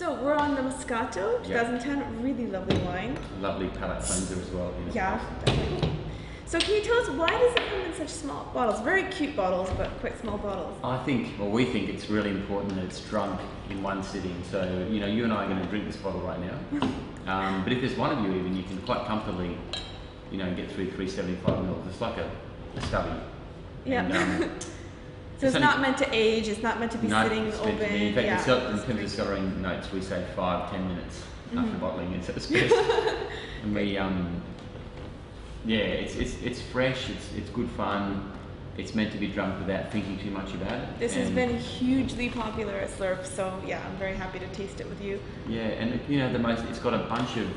So we're on the Moscato 2010, really lovely wine. Lovely palate cleanser as well. Yeah, definitely. So can you tell us why does it come in such small bottles? Very cute bottles, but quite small bottles. I think, well, we think it's really important that it's drunk in one sitting. So, you know, you and I are going to drink this bottle right now. But if there's one of you even, you can quite comfortably, you know, get through 375 mils. It's like a stubby. Yeah. And, so it's not meant to age, it's not meant to be sitting open. In fact, in terms of cellaring notes, we say 5-10 minutes after bottling it's at its best. And we, yeah, it's fresh, it's good fun. It's meant to be drunk without thinking too much about it. This has been hugely popular at Slurp, so yeah, I'm very happy to taste it with you. Yeah, and you know, it's got a bunch of,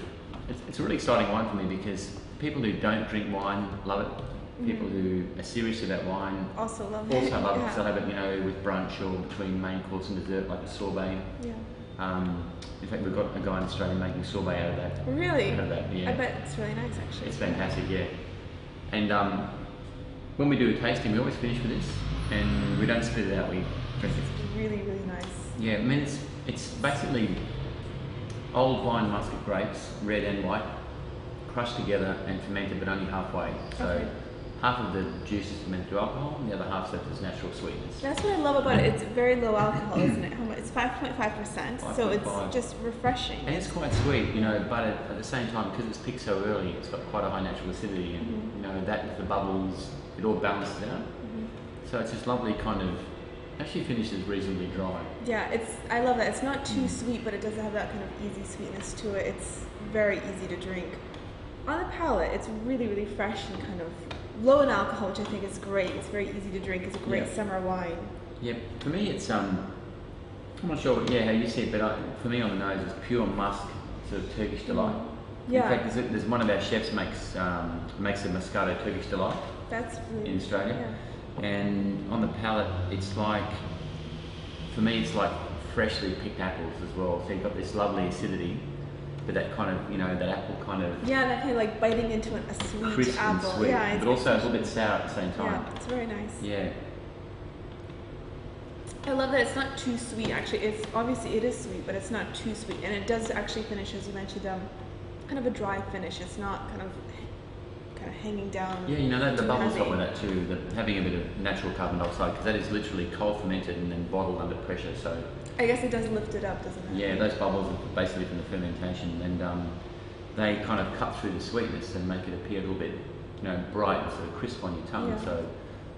it's a really exciting wine for me because people who don't drink wine love it. People who are serious about wine also love it. Also love it because they'll have it, you know, with brunch or between main course and dessert, like a sorbet. Yeah. In fact, we've got a guy in Australia making sorbet out of that. Really? Out of that, yeah. I bet it's really nice, actually. It's fantastic, yeah. And when we do a tasting, we always finish with this, and we don't spit it out. We drink it. It's really, really nice. Yeah, I mean, it's basically old wine muscat grapes, red and white, crushed together and fermented, but only halfway. So half of the juice is fermented to alcohol, and the other half serves as natural sweetness. That's what I love about it. It's very low alcohol, isn't it? It's 5.5%, so it's just refreshing. And it's quite sweet, you know, but at the same time, because it's picked so early, it's got quite a high natural acidity, and you know, that with the bubbles, it all balances out. So it's this lovely kind of, actually finishes reasonably dry. Yeah, I love that. It's not too sweet, but it does have that kind of easy sweetness to it. It's very easy to drink. On the palate, it's really, really fresh and kind of low in alcohol, which I think is great. It's very easy to drink. It's a great summer wine. Yep. For me, it's I'm not sure, how you see it, but for me on the nose, it's pure musk, sort of Turkish delight. Yeah. In fact, there's one of our chefs makes a Moscato Turkish delight. That's really in Australia. Yeah. And on the palate, it's like, for me, it's like freshly picked apples as well. So you've got this lovely acidity. But that kind of, you know, that apple kind of... Yeah, that kind of like biting into a sweet crisp apple. And sweet, yeah, but also a little bit sour at the same time. Yeah, it's very nice. Yeah. I love that it's not too sweet, actually. It's obviously, it is sweet, but it's not too sweet. And it does actually finish, as you mentioned, kind of a dry finish. It's not kind of hanging down. Yeah, you know, the bubbles help with that too, having a bit of natural carbon dioxide, because that is literally cold fermented and then bottled under pressure, so... I guess it does lift it up, doesn't it? Yeah, those bubbles are basically from the fermentation, and they kind of cut through the sweetness and make it appear a little bit, you know, bright and sort of crisp on your tongue. Yeah. So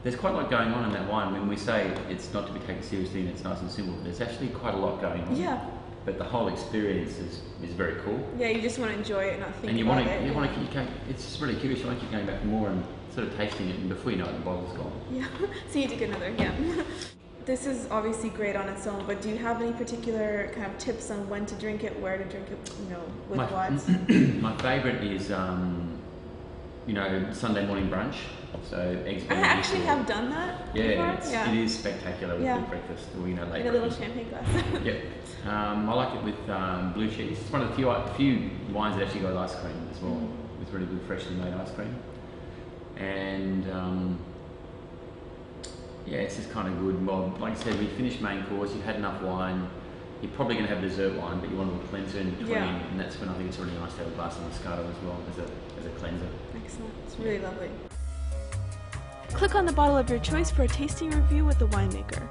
there's quite a lot going on in that wine. When we say it's not to be taken seriously and it's nice and simple, there's actually quite a lot going on. Yeah. But the whole experience is very cool. Yeah, you just want to enjoy it, not think and about it. You want to keep going. It's just really curious. You want to keep going back for more and sort of tasting it, and before you know it, the bottle's gone. Yeah. So you need to get another. Yeah. This is obviously great on its own, but do you have any particular kind of tips on when to drink it, where to drink it, you know, with what? My favourite is, you know, Sunday morning brunch. So eggs. I actually have done that. Yeah, it is spectacular with good breakfast, or you know, late. In a little champagne glass. Yep. I like it with blue cheese. It's one of the few wines that actually got ice cream as well, with really good freshly made ice cream. And yeah, it's just kind of good. Well, like I said, we finished main course, you've had enough wine, you're probably going to have dessert wine, but you want a little cleanser in between, and that's when I think it's really nice to have a glass of Moscato as well, as a cleanser. Excellent. It's really lovely. Click on the bottle of your choice for a tasting review with the winemaker.